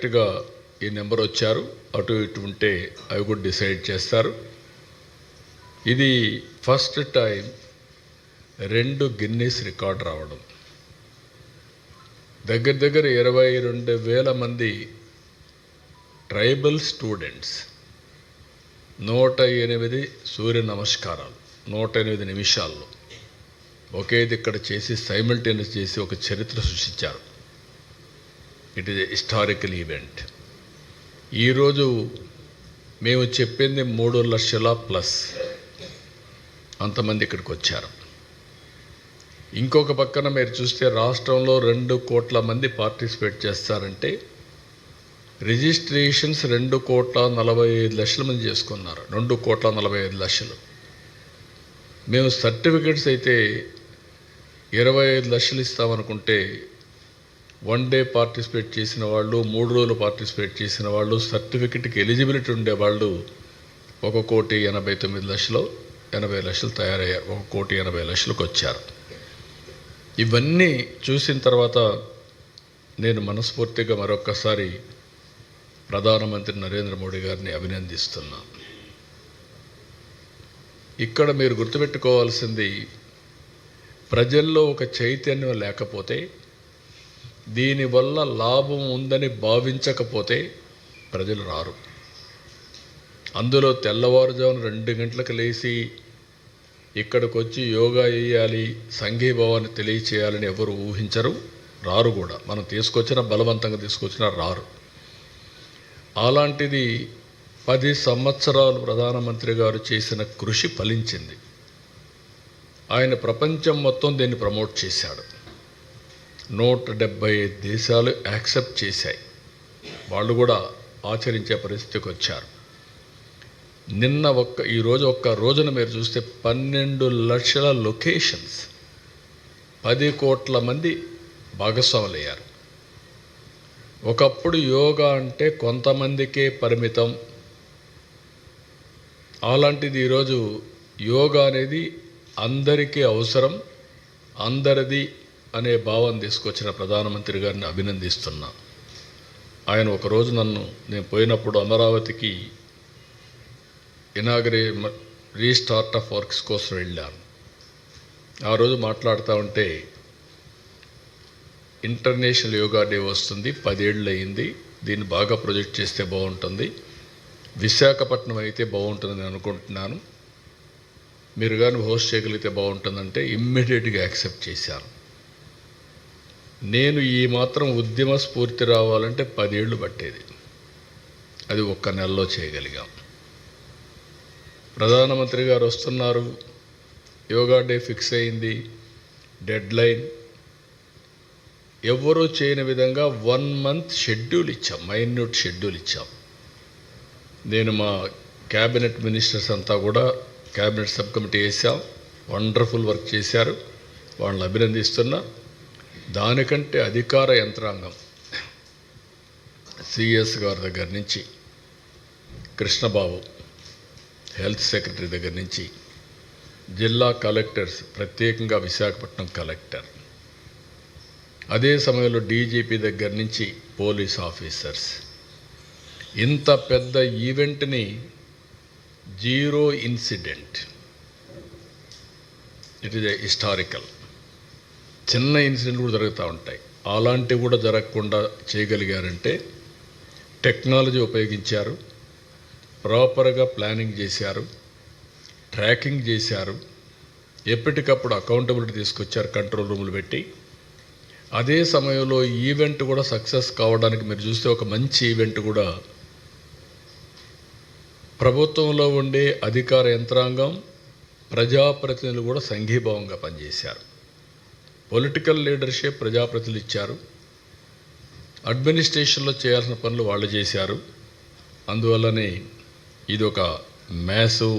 ఎగ్జాక్ట్గా ఈ నెంబర్ వచ్చారు, అటు ఇటు ఉంటే అవి కూడా డిసైడ్ చేస్తారు. ఇది ఫస్ట్ టైం 2 గిన్నీస్ రికార్డ్ రావడం. దగ్గర దగ్గర 22,000 మంది ట్రైబల్ స్టూడెంట్స్ 108 సూర్య నమస్కారాలు 108 నిమిషాల్లో ఒకేది ఇక్కడ చేసి సైమల్టేనియస్ చేసి ఒక చరిత్ర సృష్టించారు. It is a historical event. ఈరోజు మేము చెప్పింది 3 లక్షల ప్లస్ అంతమంది ఇక్కడికి వచ్చారు. ఇంకొక పక్కన మీరు చూస్తే రాష్ట్రంలో 2 కోట్ల మంది పార్టిసిపేట్ చేస్తారంటే రిజిస్ట్రేషన్స్ 2,45,00,000 మంది చేసుకున్నారు. 2,45,00,000. మేము సర్టిఫికెట్స్ అయితే 25 లక్షలు ఇస్తామనుకుంటే 1 డే పార్టిసిపేట్ చేసిన వాళ్ళు, 3 రోజులు పార్టిసిపేట్ చేసిన వాళ్ళు, సర్టిఫికెట్కి ఎలిజిబిలిటీ ఉండేవాళ్ళు 1,89,00,000, 80 లక్షలు తయారయ్యారు. 1,80,00,000కి వచ్చారు. ఇవన్నీ చూసిన తర్వాత నేను మనస్ఫూర్తిగా మరొక్కసారి ప్రధానమంత్రి నరేంద్ర మోడీ గారిని అభినందిస్తున్నాను. ఇక్కడ మీరు గుర్తుపెట్టుకోవాల్సింది, ప్రజల్లో ఒక చైతన్యం లేకపోతే, దీనివల్ల లాభం ఉందని భావించకపోతే ప్రజలు రారు. అందులో తెల్లవారుజామున 2 గంటలకు లేచి ఇక్కడికి వచ్చి యోగా చేయాలి, సంఘీభావాన్ని తెలియచేయాలని ఎవరు ఊహించరు, రారు కూడా. మనం బలవంతంగా తీసుకొచ్చినా రారు. అలాంటిది 10 సంవత్సరాలు ప్రధానమంత్రి గారు చేసిన కృషి ఫలించింది. ఆయన ప్రపంచం మొత్తం దీన్ని ప్రమోట్ చేశాడు. 175 దేశాలు యాక్సెప్ట్ చేశాయి. వాళ్ళు కూడా ఆచరించే పరిస్థితికి వచ్చారు. ఈరోజు ఒక్క రోజున మీరు చూస్తే 12 లక్షల లొకేషన్స్, 10 కోట్ల మంది భాగస్వాములయ్యారు. ఒకప్పుడు యోగా అంటే కొంతమందికే పరిమితం. అలాంటిది ఈరోజు యోగా అనేది అందరికీ అవసరం, అందరిది అనే భావం తీసుకొచ్చిన ప్రధానమంత్రి గారిని అభినందిస్తున్నా. ఆయన ఒకరోజు నేను పోయినప్పుడు అమరావతికి రీస్టార్ట్ ఆఫ్ వర్క్స్ కోసం వెళ్ళాను. ఆ రోజు మాట్లాడుతూ ఉంటే, ఇంటర్నేషనల్ యోగా డే వస్తుంది, 10 ఏళ్ళు అయింది, దీన్ని బాగా ప్రొజెక్ట్ చేస్తే బాగుంటుంది, విశాఖపట్నం అయితే బాగుంటుందని అనుకుంటున్నాను, మీరు కానీ హోస్ట్ చేయగలిగితే బాగుంటుందంటే ఇమ్మీడియట్గా యాక్సెప్ట్ చేశాను. నేను ఈ మాత్రం ఉద్యమ స్ఫూర్తి రావాలంటే 10 ఏళ్ళు పట్టేది, అది 1 నెలలో చేయగలిగాం. ప్రధానమంత్రి గారు వస్తున్నారు, యోగా డే ఫిక్స్ అయింది, డెడ్ లైన్. ఎవరూ చేయని విధంగా 1 మంత్ షెడ్యూల్ ఇచ్చాం, మైన్యూట్ షెడ్యూల్ ఇచ్చాం. నేను మా క్యాబినెట్ మినిస్టర్స్ అంతా కూడా క్యాబినెట్ సబ్ కమిటీ వేసాం, వండర్ఫుల్ వర్క్ చేశారు, వాళ్ళని అభినందిస్తున్నా. దానికంటే అధికార యంత్రాంగం, సిఎస్ గారి దగ్గర నుంచి, కృష్ణబాబు హెల్త్ సెక్రటరీ దగ్గర నుంచి, జిల్లా కలెక్టర్స్, ప్రత్యేకంగా విశాఖపట్నం కలెక్టర్, అదే సమయంలో డీజీపీ దగ్గర నుంచి పోలీస్ ఆఫీసర్స్, ఇంత పెద్ద ఈవెంట్ని 0 incident. It is a historical. చిన్న ఇన్సిడెంట్ కూడా జరుగుతూ ఉంటాయి, అలాంటివి కూడా జరగకుండా చేయగలిగారంటే టెక్నాలజీ ఉపయోగించారు, ప్రాపర్గా ప్లానింగ్ చేశారు, ట్రాకింగ్ చేశారు, ఎప్పటికప్పుడు అకౌంటబిలిటీ తీసుకొచ్చారు, కంట్రోల్ రూములు పెట్టి. అదే సమయంలో ఈవెంట్ కూడా సక్సెస్ కావడానికి మీరు చూస్తే ఒక మంచి ఈవెంట్ కూడా ప్రభుత్వంలో ఉండే అధికార యంత్రాంగం, ప్రజాప్రతినిధులు కూడా సంఘీభావంగా పనిచేశారు. పొలిటికల్ లీడర్షిప్ ప్రజాప్రతినిధులు ఇచ్చారు, అడ్మినిస్ట్రేషన్లో చేయాల్సిన పనులు వాళ్ళు చేశారు. అందువల్లనే ఇది ఒక మ్యాసివ్